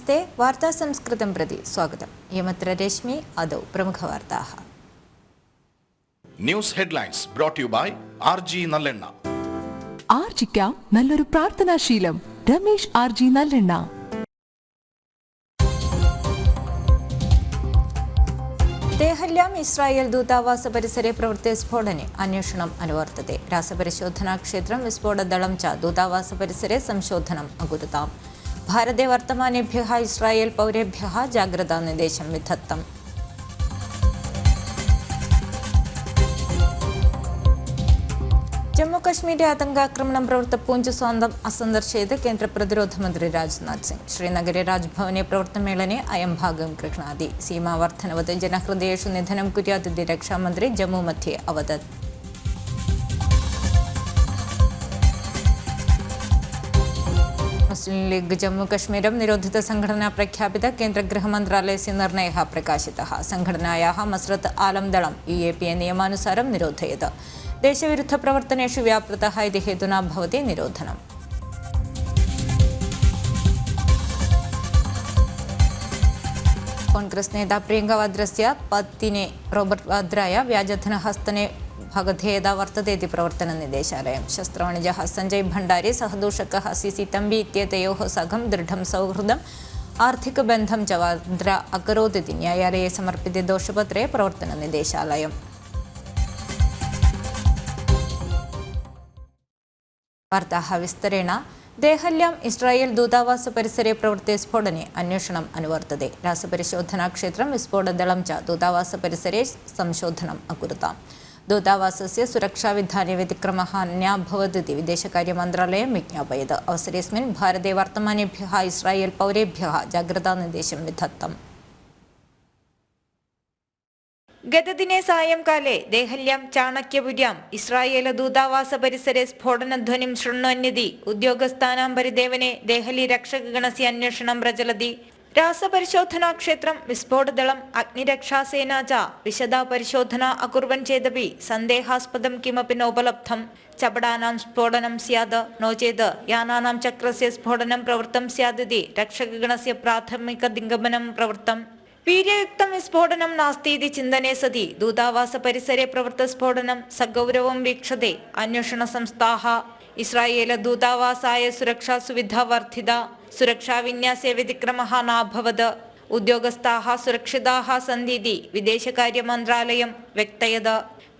नमस्ते वार्ता संस्कृतं प्रति स्वागतम् यमत्र रश्मि आदौ प्रमुखवार्ताः news headlines brought you by ആർജി നല്ലെണ്ണ. ആർജിക്കാം നല്ലൊരു പ്രാർത്ഥനാശീലം. രമേശ് ആർജി നല്ലെണ്ണ. देहल्याम् इस्रायेल दूतावास परिसरे प्रवृत्ते स्फोटने अन्वेषणम् अनुवर्तते. रासपरिशोधनाक्षेत्रं विस्फोटदलं च दूतावास परिसरे संशोधनम् अकुरुताम्. भारते वर्तमानेभ्यः इस्रायेल पौरेभ्यः जाग्रतानिर्देशं विधत्तम्. ജമ്മുകശ്മീരിലെ ആതങ്കാക്രമണം പ്രവൃത്ത പൂഞ്ച് സ്വാന്തം അസന്ദർശയത് കേന്ദ്ര പ്രതിരോധ മന്ത്രി രാജ്നാഥ് സിംഗ്. ശ്രീനഗരെ രാജ്ഭവനെ പ്രവർത്തനമേളനെ അയം ഭാഗം ഗൃഹ്ണാതി. സീമാവർദ്ധനവത് ജനഹൃദയേഷു നിധനം കുര്യാതിഥി രക്ഷാമന്ത്രി ജമ്മു മധ്യേ അവതത്. മുസ്ലിം ലീഗ് ജമ്മു കശ്മീരം നിരോധിത സംഘടനാ പ്രഖ്യാപിത കേന്ദ്ര ഗൃഹമന്ത്രാലയस्य निर्णयः प्रकाशितः. संघटनायाः मसरत् आलम दलं UAPA नियमानुसारं निरोधयत्. देशविरुद्ध प्रवर्तनेषु व्यापृतः इति हेतुना भवति निरोधनम्. കോൺഗ്രസ് നേതാ പ്രിയങ്ക വാദ്രस्य പत्नी റോബർട്ട് വാദ്രായ വ്യാജധനഹസ്തനെ ഭഗധേയത വർത്തതേति പ്രവർത്തനനിർദ്ദേശാലയം. ശസ്ത്രവാണിജ്യः സഞ്ജയ് ഭണ്ഡാരി സഹദൂഷकः CC തമ്പി इत्येतयोः साकं दृढं सौहृदम् आर्थिकबन्धं च वाद्रा अकरोत् इति न्यायालये समर्पिते दोषपत्रे प्रवर्तननिर्देशालयम्. वार्ताः विस्तरेण. देहल्याम् इस्रायेल दूतावास परिसरे प्रवृत्ते स्फोटने अन्वेषणम् अनुवर्तते. रासपरिशोधनाक्षेत्रं विस्फोटदलं च दूतावास परिसरे संशोधनम् अकुरुताम्. दूतावासस्य सुरक्षाविधाने व्यतिक्रमः न्याभवत् इति विदेशकार्यमन्त्रालयं विज्ञापयत्. अवसरेऽस्मिन् भारते वर्तमानेभ्यः इस्रायेल पौरेभ्यः जाग्रतानिर्देशं विधत्तम्. गतदिने सायंकाले देहल्यां चाणक्यपुर्यां इस्रायेल दूतावास परिसरे स्फोटनध्वनिं शृण्वन्निति उद्योगस्थानां परिदेवने देहली रक्षकगणस्य अन्वेषणं प्रचलति. रासपरिशोधनाक्षेत्रं विस्फोटदलम् अग्निरक्षासेना च विशदा परिशोधना अकुर्वन् चेदपि सन्देहास्पदं किमपि नोपलब्धम्. चपडानां स्फोटनं स्यात् नो चेत् यानानां चक्रस्य स्फोटनं प्रवृत्तं स्यात् इति रक्षकगणस्य प्राथमिकनिगमनं प्रवृत्तम्. वीर्ययुक्तं विस्फोटनं नास्ति इति चिन्तने सति दूतावास परिसरे प्रवृत्तस्फोटनं सगौरवं वीक्षते. अन्वेषणसंस्थाः इस्रायेल दूतावासाय सुरक्षा सुविधा वर्धिता. सुरक्षाविन्यासे व्यतिक्रमः नाभवत्. उद्योगस्थाः सुरक्षिताः सन्ति इति विदेशकार्यमन्त्रालयं व्यक्तयत्.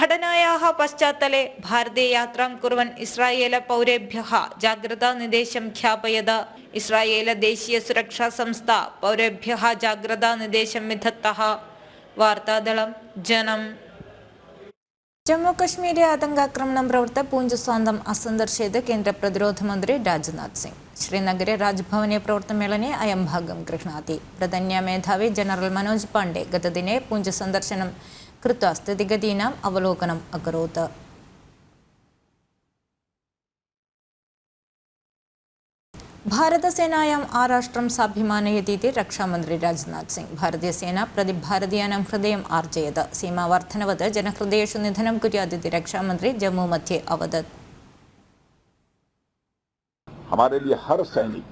घटनायाः पश्चात्तले भारते यात्रां कुर्वन् इस्रायेल पौरेभ्यः जाग्रतानिर्देशं ख्यापयत्. इस्रायेल ദേശീയ സുരക്ഷാ സംസ്ഥ പൗരേഭ്യः ജാഗ്രതാനിർദ്ദേശം വിധത്തः. വാർത്താദളം ജനം. ജമ്മുകശ്മീരിലെ ആതങ്കാക്രമണം പ്രവൃത്ത പൂഞ്ച് സ്വാന്തം അസന്ദർശയത് കേന്ദ്ര പ്രതിരോധ മന്ത്രി രാജ്നാഥ് സിംഗ്. ശ്രീനഗരെ രാജ്ഭവനെ പ്രവർത്തനമേളനെ അയം ഭാഗം ഗൃഹ്ണാതി. പ്രധാന്യ മേധാവി जनरल मनोज पाण्डे गतदिने पूञ्ज सन्दर्शनं कृत्वा स्थितिगतीनाम् अवलोकनम् अकरोत्. भारतसेनायाम् आराष्ट्रं साभिमानयति इति रक्षामन्त्री राजनाथ सिंह. भारतीयसेना प्रति भारतीयानां हृदयम् आर्जयत्. सीमावर्धनवत् जनहृदयेषु निधनं कुर्यात् इति रक्षामन्त्री जम्मू मध्ये अवदत्. हमारे लिए हर सैनिक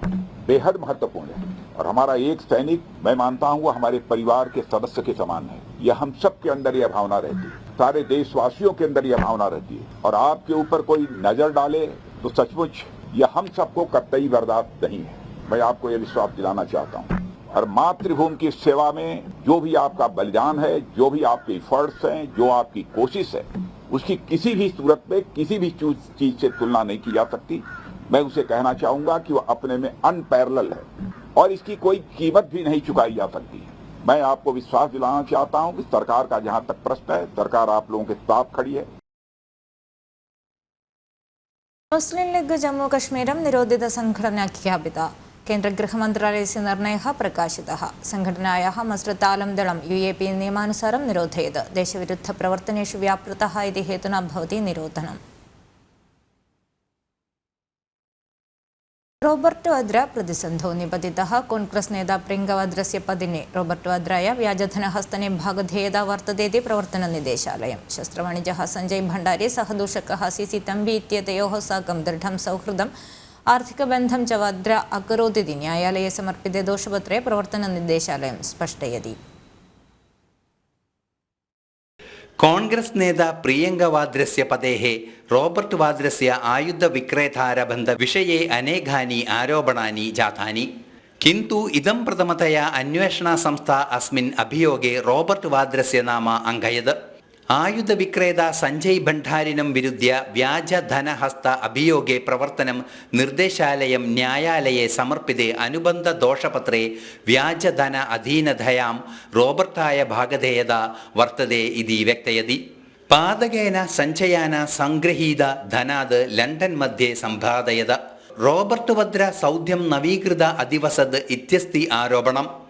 बेहद महत्वपूर्ण है और हमारा एक सैनिक मैं मानता हूँ वो हमारे परिवार के सदस्य के समान है. यह हम सब के अंदर यह भावना रहती है, सारे देशवासियों के अंदर यह भावना रहती है. और आपके ऊपर कोई नजर डाले तो सचमुच यह हम सबको कतई बर्दाश्त नहीं है. मैं आपको यह विश्वास दिलाना चाहता हूँ. और मातृभूमि की सेवा में जो भी आपका बलिदान है, जो भी आपके एफर्ट्स हैं, जो आपकी कोशिश है, उसकी किसी भी सूरत में किसी भी चीज से तुलना नहीं की जा सकती. मैं उसे कहना चाहूंगा कि वह अपने में अनपैरेलल है और इसकी कोई कीमत भी नहीं चुकाई जा सकती है. मैं आपको विश्वास दिलाना चाहता हूं कि सरकार का जहां तक प्रश्न है, सरकार आप लोगों के साथ खड़ी है. मुस्लिम लीग जम्मू कश्मीरं निरोधित संघटना ख्यापित. केन्द्र गृहमन्त्रालयस्य निर्णयः प्रकाशितः. संघटनायाः मसरत् आलम दलं UAPA नियमानुसारं निरोधयत्. देशविरुद्ध प्रवर्तनेषु व्यापृतः इति हेतुना भवति निरोधनम्. റോബർട്ട് വാദ്ര പ്രതിസന്ധौ നിപതിതः. കോൺഗ്രസ് നേതാ പ്രിയങ്ക വാദ്രस्य പत्नी റോബർട്ട് വാദ്രായ വ്യാജധനഹസ്തനെ ഭാഗധേയता वर्तते इति प्रवर्तननिर्देशालयम्. शस्त्रवाणिज्यः सञ्जय भण्डारी सहदूषकः CC तम्बी इत्येतयोः साकं दृढं सौहृदम् आर्थिकबन्धं च वद्रा अकरोदिति न्यायालये समर्पिते दोषपत्रे प्रवर्तननिर्देशालयं स्पष्टयति। കോൺഗ്രസ് നേതാ പ്രിയങ്ക വാദ്രസ്യ പതേः റോബർട്ട് വാദ്രസ്യ ആയുധവിക്രേതാരബന്ധ വിഷये അനേകാനി ആരോപണാനി ജാതാനി किन्तु इदं प्रथमतया अन्वेषणा संस्था अस्मिन् अभियोगे रॉबर्ट वाद्रस्य नाम अङ्कयत् आयुधविक्रेता सञ्जय भण्डारिनं विरुद्ध्य व्याजधनहस्त अभियोगे प्रवर्तनं निर्देशालयं न्यायालये समर्पिते अनुबन्धदोषपत्रे व्याजधन अधीनधयां रोबर्टाय भागधेयता वर्तते इति व्यक्तयति। पादकेन सञ्चयान सङ्गृहीत धनात् लण्डन् मध्ये सम्पादयत। റോബർട്ട് വദ്ര സൗദ്യം നവീകൃത അധിവസത് ഇത്യസ്തി ആരോപണം.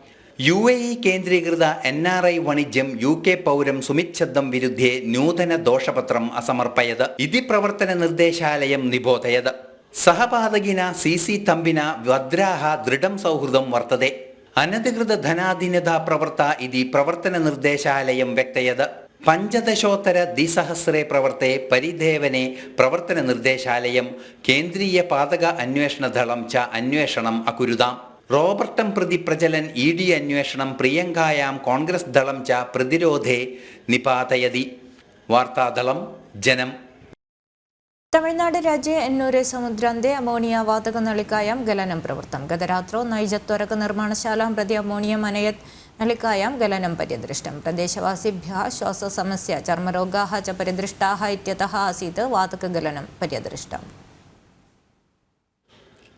UAE കേന്ദ്രീകൃത NRI വണിജ്യം UK പൗരം സുമിച്ഛദ്ദം വിരുദ്ധേ നൂതന ദോഷപത്രം അസമർപ്പയത് ഇതി പ്രവർത്തന നിർദ്ദേശാലയം നിബോധയത്. സഹപാതകിന CC തമ്പിന വദ്രാഹ ദൃഢം സൗഹൃദം വർത്തതെ. അനധികൃത ധനാധീനതാ പ്രവർത്ത ഇതി പ്രവർത്തന നിർദ്ദേശാലയം വ്യക്തയത്. പഞ്ചദശോത്തര ദ്വിസഹസ്രേ പ്രവർത്തെ പരിദേവനെ പ്രവർത്തന നിർദ്ദേശാലയം കേന്ദ്രീയ പാതക അന്വേഷണദളം ച അന്വേഷണം അകുരുതാം. റോബർട്ടം പ്രതി പ്രചലൻ ED അന്വേഷണം പ്രിയങ്കായാം കോൺഗ്രസ് ദളം ച പ്രതിരോധേ നിപാതയതി. വാർത്താദളം ജനം. തമിഴ്നാട് രാജ്ये എന്നൂരെ സമുദ്രാന്തെ അമോണിയ വാതകനളിकायां गलनं प्रवृत्तं. गतरात्रौ नैजत्वरकनिर्माणशालां प्रति अमोनियम् अनयत्. नलिकायां गलनं पर्यदृष्टं. प्रदेशवासिभ्यः श्वाससमस्या चर्मरोगाः च परिदृष्टाः इत्यतः आसीत् वातकगलनं पर्यदृष्टम्.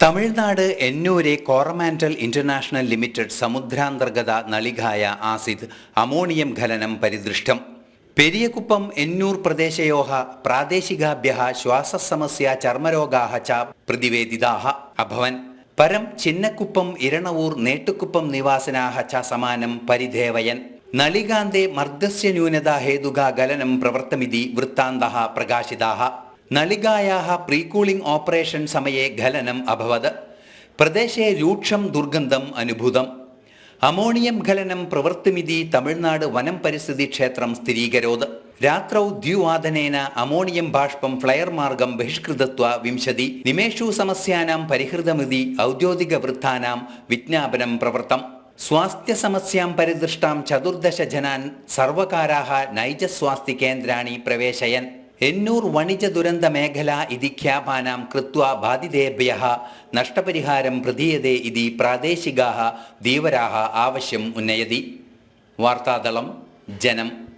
തമിഴ്നാട് എന്നൂരെ കോറമാൻഡൽ ഇന്റർനാഷണൽ ലിമിറ്റഡ് സമുദ്രാന്തർഗത നളികായ ആസിത് അമോണിയം ഖനനം പരിദൃഷ്ടം. പെരിയകുപ്പം എന്നൂർ പ്രദേശയോः പ്രാദേശികാഭ്യः ശ്വാസസമസ്യ ചർമ്മരോഗാः च പ്രതിവേദിതാः അഭവन्. परं चिन्नकुप्पम इरणवूर नेट्टुकुप्पम निवासिनाः च समानं परिधेवयन्. नलिकान्ते मर्दस्य न्यूनता हेतुका गलनं प्रवर्तमिति वृत्तान्तः प्रकाशिताः. नलिकायाः प्रीकूलिंग ऑपरेशन समये गलनम् अभवत्. प्रदेशे रूक्षं दुर्गन्धम् अनुभूतम्. अमोनियम गलनं प्रवर्तमिति तमिळ्नाडु वनं परिस्थिति क्षेत्रं स्थिरीकरोत्. रात्रौ द्विवादनेन अमोनियम बाष्पं फ्लयर मार्गं बहिष्कृत्वा 20 निमेषु समस्यानां परिहृतमिति औद्योगिकवृत्तानां विज्ञापनं प्रवृत्तम्. स्वास्थ्यसमस्यां परिदृष्टां 14 जनान् सर्वकाराः नैजस्वास्थ्यकेन्द्राणि प्रवेशयन्. എന്നൂർ വണിജ ദുരന്ത മേഖല ഇതി ഖ്യാപാനം കൃത്വാ ബാധിതേഭ്യः നഷ്ടപരിഹാരം പ്രദീയതേ ഇതി പ്രാദേശികാः ധീവരാः ആവശ്യം ഉന്നയതി. വാർത്താദളം ജനം.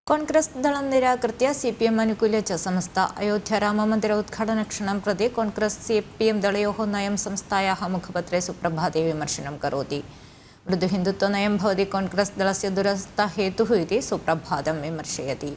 കോൺഗ്രസ് ദളം നിരാകൃത്യ CPM അനുകൂല്യ സമസ്ത. അയോധ്യ രാമമന്ദിര ഉദ്ഘാടനക്ഷണം പ്രതി കോൺഗ്രസ് CPM ദളയോः നയം സംസ്ഥായാः മുഖപത്രേ സുപ്രഭാതേ വിമർശനം കരോതി. മൃദുഹിന്ദുത്വ നയം ഭവതി കോൺഗ്രസ് ദളസ്യ ദുരസ്ഥ ഹേതുഃ ഇതി സുപ്രഭാതം വിമർശയതി.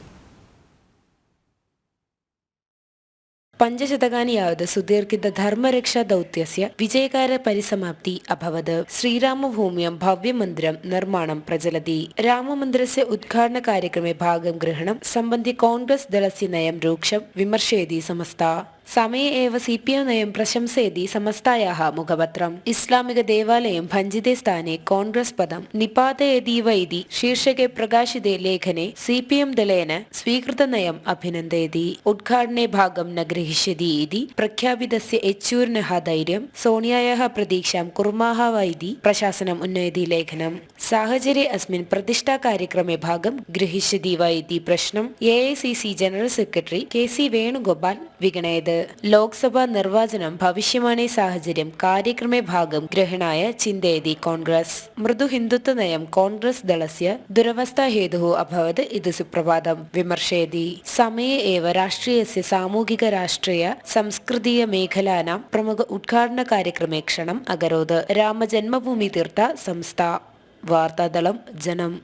पञ्चशतकानि यावत् सुदीर्घित धर्मरक्षा दौत्यस्य विजयकर परिसमाप्ति अभवत्. श्रीरामभूम्यां भव्यमन्दिरं निर्माणं प्रचलति. राममन्दिरस्य उद्घाटन कार्यक्रमे भागं ग्रहणं सम्बन्ध्य कांग्रेस दलस्य नयं रूक्षं विमर्शयति समस्ता. समये एव CPM नयं प्रशंसयति समस्तायाः मुखपत्रम्. इस्लामिक देवालयं भञ्जिते स्थाने कांग्रेस पदं निपातयतीव इति शीर्षके प्रकाशिते लेखने CPM दलेन स्वीकृतनयम् अभिनन्दयति. उद्घाटने भागं न ग्रहीष्यति इति प्रख्यापितस्य येच्चूरिनः धैर्यं सोनियायाः प्रतीक्षां कुर्मः वा इति प्रशासनम् उन्नयति लेखनम्. साहचर्ये अस्मिन् प्रतिष्ठाकार्यक्रमे भागं गृहीष्यति वा इति प्रश्नं AICC general secretary KC Venugopal विगणयत्. लोकसभा निर्वाचनं भविष्यमाणे साहचर्यं कार्यक्रमे भागं ग्रहणाय चिन्तयति कांग्रेस. मृदुहिन्दुत्वनयं कांग्रेस दलस्य दुरवस्था हेतुः अभवत् इति सुप्रभातं विमर्शयति. समये एव राष्ट्रियस्य सामूहिक राष्ट्रिय सांस्कृतिक मेखलानां प्रमुख उद्घाटन कार्यक्रमे क्षणम् अकरोत्. रामजन्मभूमि तीर्थ संस्था. वार्तादलं जനം.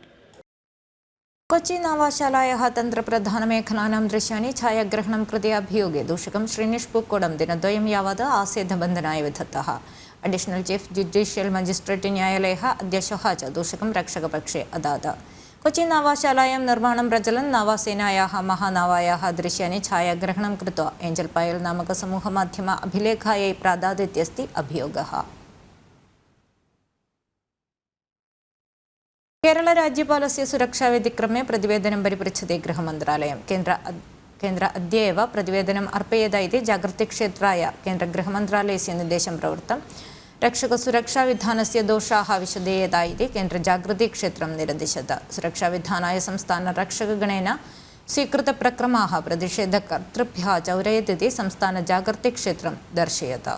കൊച്ചി നവാശാലായാः തന്ത്രപ്രധാനമേഖലാനാं ദൃശ്യാनि ഛായാഗ്രഹണം कृते अभियोगे दूषकं श्रीनिष् पूक्कोडं दिनद्वयं यावत् आसेधबन्धनाय विधत्तः. अडिशनल चीफ जुडिशियल मजिस्ट्रेट न्यायालयः अद्य श्वः च दूषकं रक्षकपक्षे अदात्. കൊച്ചി നവാശാലായാं निर्माणं प्रचलन् नवासेनायाः महानावायाः दृश्यानि ഛായാഗ്രഹണം कृत्वा एञ्जल पायल नामक समूहमाध्यम अभिलेखायै प्रादादित्यस्ति अभियोगः. കേരള രാജ്യപാലസ്യ സുരക്ഷാ വ്യതിക്രമേ പ്രതിവേദനം പരിപൃച്ഛതി ഗൃഹമന്ത്രാലയം. കേന്ദ്ര केन्द्र अद्यैव प्रतिवेदनम् अर्पयेत इति जागृतिक्षेत्राय केन्द्रगृहमन्त्रालयस्य निर्देशं प्रवृत्तम्। रक्षकसुरक्षाविधानस्य दोषाः विशदीयेत इति केन्द्रजागृतिक्षेत्रं निरदिशत्। सुरक्षाविधानाय संस्थानरक्षकगणेन स्वीकृतप्रक्रमाः प्रतिषेधकर्तृभ्यः चौरयेत् इति संस्थानजागृतिक्षेत्रं दर्शयत्।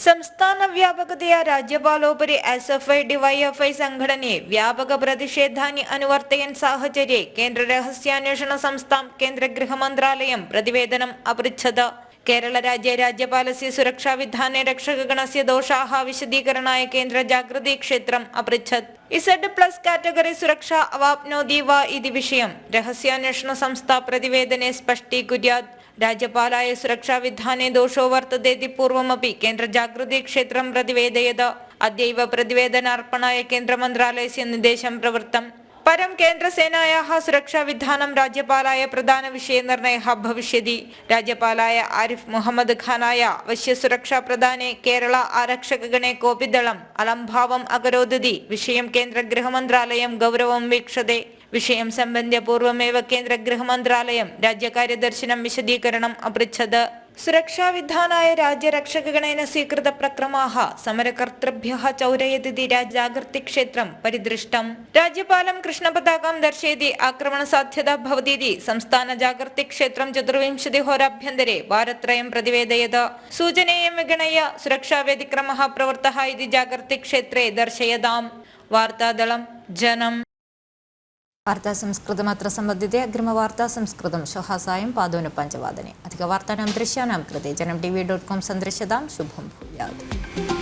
സംസ്ഥാന വ്യാപകതയാ രാജ്യപാലോപരി SFI DYFI സംഘടനയെ വ്യാപക പ്രതിഷേധാനി അനുവർത്തയൻ സാഹചര്യെ കേന്ദ്ര രഹസ്യാന്വേഷണ സംസ്ഥാം കേന്ദ്ര ഗൃഹമന്ത്രാലയം പ്രതിവേദനം അപൃച്ഛത്. കേരള രാജ്യപാലസ്യ സുരക്ഷാ വിധാനെ രക്ഷകഗണസ്യ ദോഷാः വിശദീകരണായ കേന്ദ്ര ജാഗൃതി ക്ഷേത്രം അപൃച്ഛത്. Z+ കാറ്റഗറി സുരക്ഷ അവാപ്നോതി വാ ഇതി വിഷയം രഹസ്യാന്വേഷണ സംസ്ഥാ പ്രതിവേദനെ സ്പഷ്ടീകുര്യാത്. राज्यपालाय सुरक्षा विधाने दोषो वर्ततेति पूर्वमपि केन्द्र जागृति क्षेत्रं प्रतिवेदयत्. अद्यैव प्रतिवेदनार्पणाय केन्द्रमन्त्रालयस्य निर्देशं प्रवृत्तम्. परं केन्द्रसेनायाः सुरक्षा विधानं राज्यपालाय प्रधान विषये निर्णयः भविष्यति. राज्यपालाय आरिफ मुहम्मद खानाय अवश्य सुरक्षा प्रदाने केरल आरक्षकगणे कोऽपि दलम् अलम्भावम् अकरोदिति विषयं केन्द्र गृहमन्त्रालयं गौरवं वीक्षते. विषयं सम्बन्ध्य पूर्वमेव केन्द्र गृहमन्त्रालयं राज्यकार्यदर्शिनं विशदीकरणम् अपृच्छत्. सुरक्षाविधानाय राज्यरक्षकगणेन स्वीकृतप्रक्रमाः समरकर्तृभ्यः चौरयेदिति जागृतिक्षेत्रं परिदृष्टम्. राज्यपालं कृष्णपताकां दर्शयति आक्रमणसाध्यता भवतीति संस्थानजागृतिक्षेत्रं 24 होराभ्यन्तरे वारत्रयं प्रतिवेदयत्. सूचनेयं विगणय्य सुरक्षाव्यतिक्रमः प्रवृत्तः इति जागृतिक्षेत्रे दर्शयताम्. वार्तादलं जनम्. वार्ता संस्कृतमत्र सम्बद्धिते अग्रिमवार्ता संस्कृतं श्वः सायं 5:15 अधिकवार्तानां दृश्यानां कृते जनम् tv.com सन्दृश्यतां शुभं भूयात्।